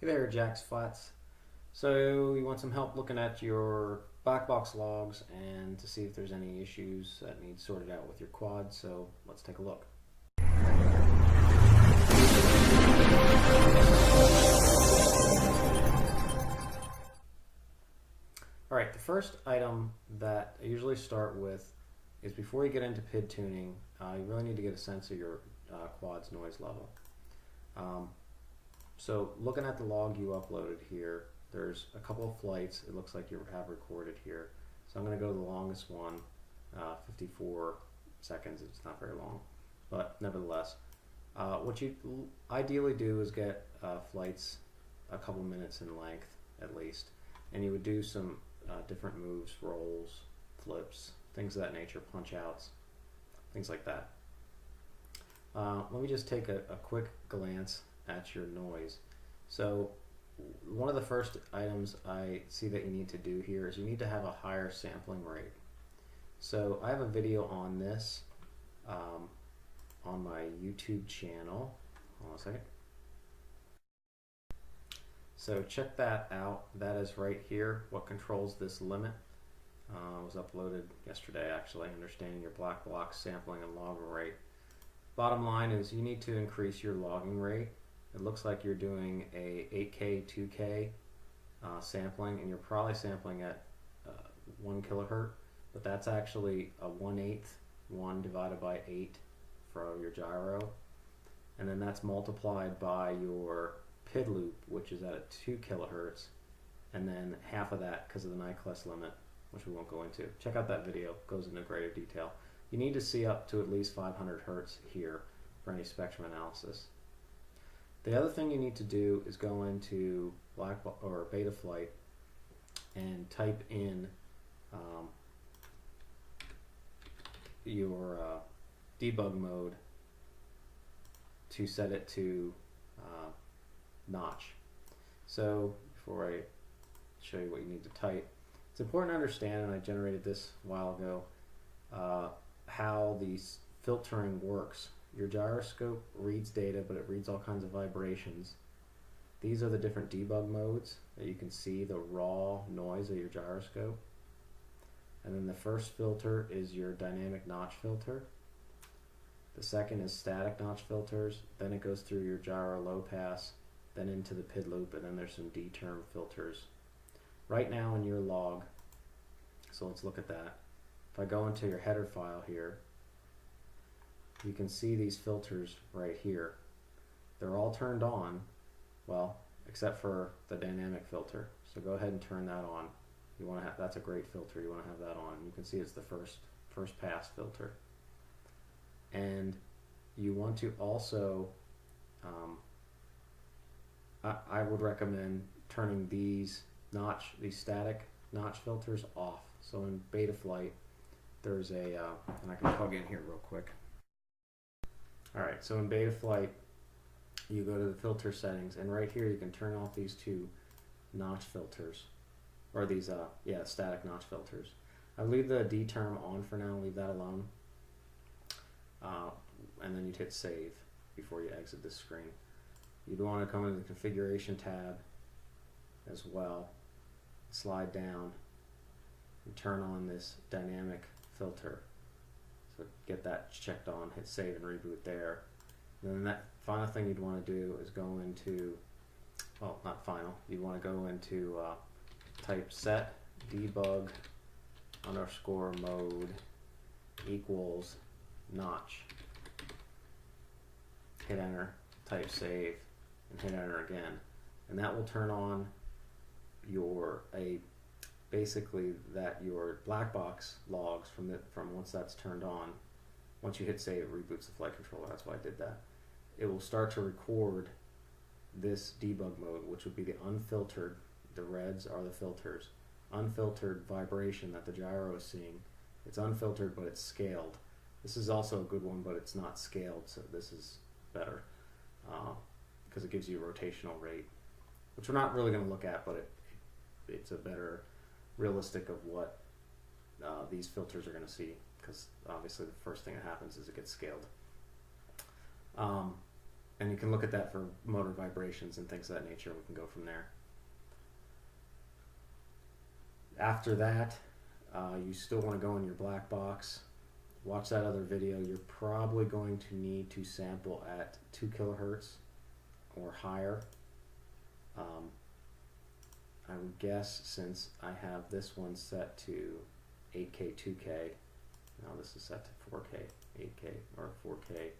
Hey there, Jaxflats. So you want some help looking at your black box logs and to see if there's any issues that need sorted out with your quad. So let's take a look. All right, the first item that I usually start with is before you get into PID tuning, you really need to get a sense of your quad's noise level. So looking at the log you uploaded here, there's a couple of flights it looks like you have recorded here. So I'm going to go to the longest one, 54 seconds. It's not very long, but nevertheless. What you ideally do is get flights a couple minutes in length at least, and you would do some different moves, rolls, flips, things of that nature, punch outs, things like that. Let me just take a quick glance at your noise. So one of the first items I see that you need to do here is you need to have a higher sampling rate. So I have a video on this on my YouTube channel. Hold on a second. So check that out. That is right here, what controls this limit. It was uploaded yesterday actually, understanding your black box sampling and logging rate. Bottom line is you need to increase your logging rate. It looks like you're doing a 8K, 2K sampling, and you're probably sampling at 1 kilohertz, but that's actually a 1/8, 1 divided by 8 for your gyro, and then that's multiplied by your PID loop, which is at 2 kilohertz, and then half of that because of the Nyquist limit, which we won't go into. Check out that video, it goes into greater detail. You need to see up to at least 500 hertz here for any spectrum analysis. The other thing you need to do is go into Betaflight and type in your debug mode to set it to notch. So before I show you what you need to type, it's important to understand, and I generated this a while ago, how the filtering works. Your gyroscope reads data, but it reads all kinds of vibrations. These are the different debug modes that you can see, the raw noise of your gyroscope. And then the first filter is your dynamic notch filter. The second is static notch filters. Then it goes through your gyro low pass, then into the PID loop, and then there's some D-term filters. Right now in your log, so let's look at that. If I go into your header file here, you can see these filters right here. They're all turned on, well, except for the dynamic filter. So go ahead and turn that on. You want to have, that's a great filter. You want to have that on. You can see it's the first pass filter. And you want to also, I would recommend turning these static notch filters off. So in Betaflight, there's a, and I can plug in here real quick. Alright, so in Betaflight, you go to the filter settings, and right here you can turn off these two notch filters, or these, static notch filters. I leave the D term on for now, leave that alone, and then you'd hit save before you exit this screen. You'd want to come into the configuration tab as well, slide down, and turn on this dynamic filter. So get that checked on, hit save and reboot there. And then that final thing you'd want to do is go into, well, not final, you'd want to go into type set debug underscore mode equals notch. Hit enter, type save, and hit enter again. And that will turn on your basically that your black box logs from once that's turned on. Once you hit save, it reboots the flight controller. That's why I did that. It will start to record this debug mode, which would be the unfiltered. The reds are the filters. Unfiltered vibration that the gyro is seeing. It's unfiltered, but it's scaled. This is also a good one, but it's not scaled, so this is better because it gives you a rotational rate, which we're not really going to look at, but it's a better realistic of what these filters are going to see, because obviously the first thing that happens is it gets scaled. And you can look at that for motor vibrations and things of that nature. We can go from there. After that, you still want to go in your black box, watch that other video. You're probably going to need to sample at 2 kilohertz or higher. I would guess, since I have this one set to 8K, 2K, now this is set to 4K, 8K, or 4K.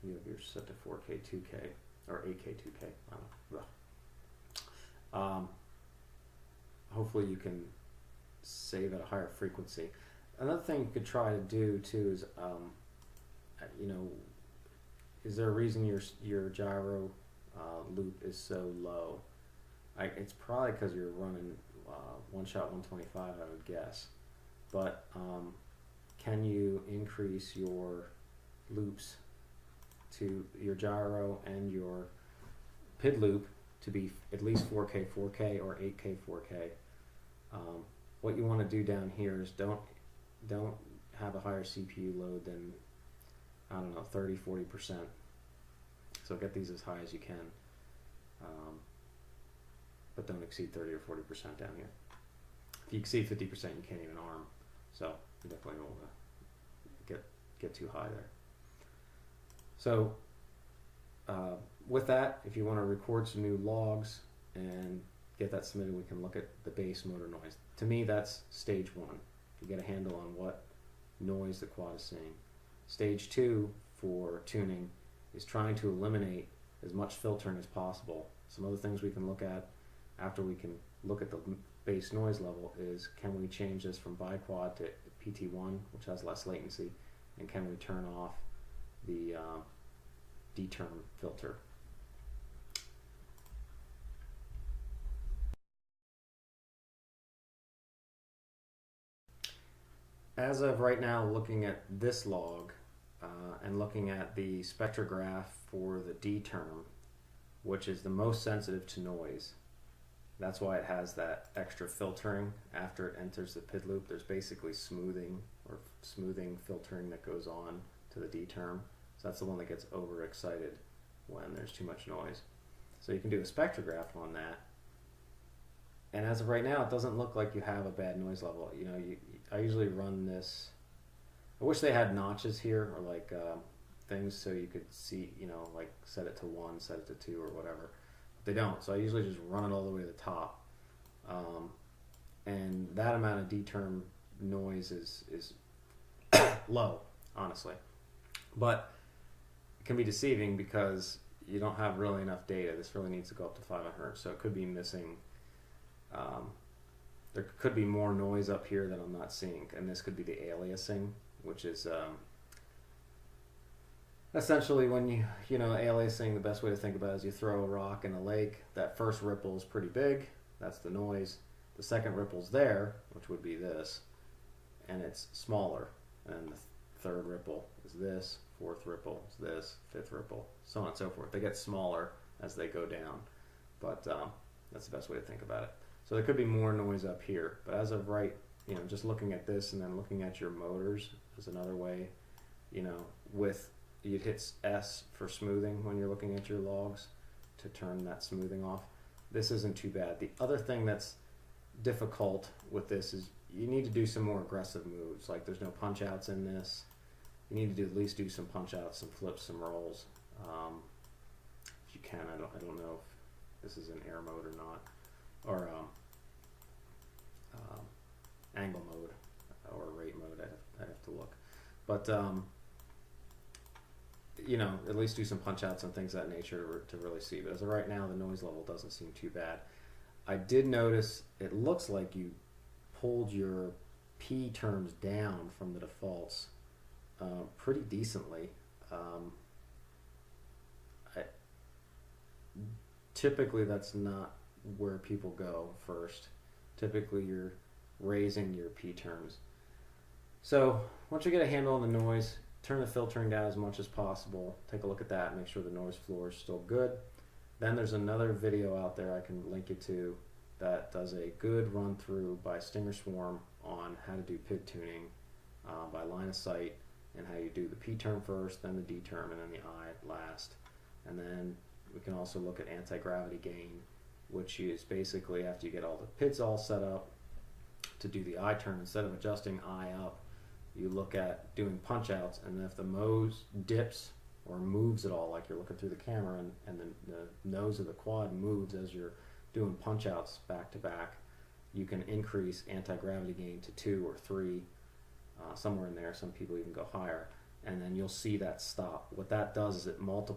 You have yours set to 4K, 2K, or 8K, 2K. I don't know. Hopefully you can save at a higher frequency. Another thing you could try to do too is, you know, is there a reason your gyro loop is so low? It's probably because you're running one shot 125, I would guess. But can you increase your loops to your gyro and your PID loop to be at least 4K 4K or 8K 4K? What you want to do down here is don't have a higher CPU load than, I don't know, 30-40%. So get these as high as you can, but don't exceed 30 or 40% down here. If you exceed 50%, you can't even arm. So you definitely will get too high there. So with that, if you want to record some new logs and get that submitted, we can look at the base motor noise. To me, that's stage 1. You get a handle on what noise the quad is seeing. Stage 2 for tuning is trying to eliminate as much filtering as possible. Some other things we can look at after we can look at the base noise level is, can we change this from biquad to PT1, which has less latency, and can we turn off the D-term filter? As of right now, looking at this log and looking at the spectrograph for the D-term, which is the most sensitive to noise, that's why it has that extra filtering after it enters the PID loop. There's basically smoothing filtering that goes on to the D-term. So that's the one that gets overexcited when there's too much noise. So you can do a spectrograph on that. And as of right now, it doesn't look like you have a bad noise level. You know, I usually run this. I wish they had notches here, or like things so you could see, you know, like set it to 1, set it to 2, or whatever. But they don't, so I usually just run it all the way to the top. And that amount of D-term noise is low, honestly. But it can be deceiving because you don't have really enough data. This really needs to go up to 500 hertz, so it could be missing. There could be more noise up here that I'm not seeing, and this could be the aliasing, which is essentially when you know, aliasing, the best way to think about it is you throw a rock in a lake. That first ripple is pretty big, that's the noise. The second ripple's there, which would be this, and it's smaller. And the third ripple is this, fourth ripple is this, fifth ripple, so on and so forth. They get smaller as they go down, but that's the best way to think about it. So there could be more noise up here, but as of right, you know, just looking at this and then looking at your motors is another way. You know, you'd hit S for smoothing when you're looking at your logs to turn that smoothing off. This isn't too bad. The other thing that's difficult with this is you need to do some more aggressive moves. Like there's no punch outs in this. You need to at least do some punch outs, some flips, some rolls. If you can, I don't know if this is in air mode or not, or angle mode or rate mode. I'd have to look, but you know, at least do some punch outs and things of that nature to really see. But as of right now, the noise level doesn't seem too bad. I did notice it looks like you pulled your P terms down from the defaults pretty decently. Typically that's not where people go first. Typically you're raising your P terms. So once you get a handle on the noise, turn the filtering down as much as possible. Take a look at that, make sure the noise floor is still good. Then there's another video out there I can link you to that does a good run through by Stinger Swarm on how to do PID tuning by line of sight and how you do the P term first, then the D term, and then the I last. And then we can also look at anti-gravity gain, which is basically after you get all the PIDS all set up to do the I term, instead of adjusting I up, you look at doing punch outs, and if the nose dips or moves at all, like you're looking through the camera and the nose of the quad moves as you're doing punch outs back to back, you can increase anti-gravity gain to 2 or 3, somewhere in there. Some people even go higher, and then you'll see that stop. What that does is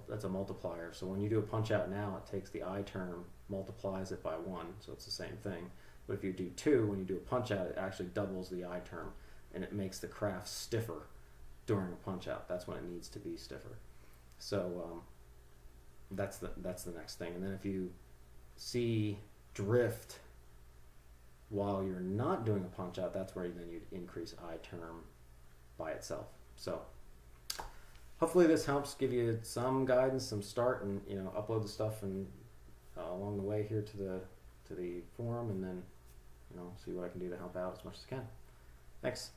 that's a multiplier. So when you do a punch out now, it takes the I term, multiplies it by 1, so it's the same thing. But if you do 2, when you do a punch out, it actually doubles the I term, and it makes the craft stiffer during a punch out. That's when it needs to be stiffer. So that's the next thing. And then if you see drift while you're not doing a punch out, that's where then you'd increase I term by itself. So hopefully this helps give you some guidance, some start, and upload the stuff and along the way here to the forum, and then see what I can do to help out as much as I can. Thanks.